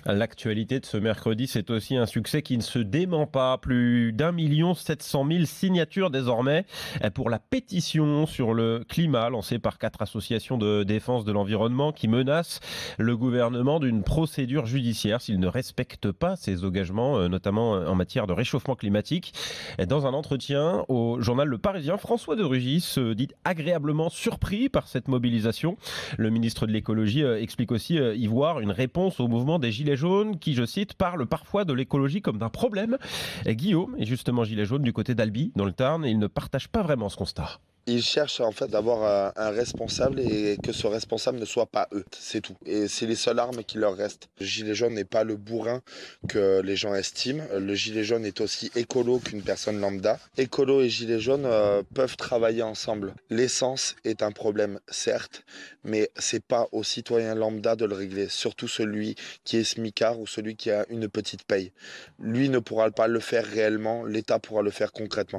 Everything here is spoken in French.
L'actualité de ce mercredi, c'est aussi un succès qui ne se dément pas. Plus d'1 700 000 signatures désormais pour la pétition sur le climat lancée par 4 associations de défense de l'environnement qui menacent le gouvernement d'une procédure judiciaire s'il ne respecte pas ses engagements, notamment en matière de réchauffement climatique. Dans un entretien au journal Le Parisien, François de Rugy se dit agréablement surpris par cette mobilisation. Le ministre de l'écologie explique aussi y voir une réponse au mouvement des Gilets jaunes qui, je cite, parle parfois de l'écologie comme d'un problème. Guillaume est justement gilet jaune du côté d'Albi, dans le Tarn, et il ne partage pas vraiment ce constat. Ils cherchent en fait d'avoir un responsable et que ce responsable ne soit pas eux, c'est tout. Et c'est les seules armes qui leur restent. Le gilet jaune n'est pas le bourrin que les gens estiment. Le gilet jaune est aussi écolo qu'une personne lambda. Écolo et gilet jaune peuvent travailler ensemble. L'essence est un problème, certes, mais c'est pas aux citoyens lambda de le régler. Surtout celui qui est smicard ou celui qui a une petite paye. Lui ne pourra pas le faire réellement, l'État pourra le faire concrètement.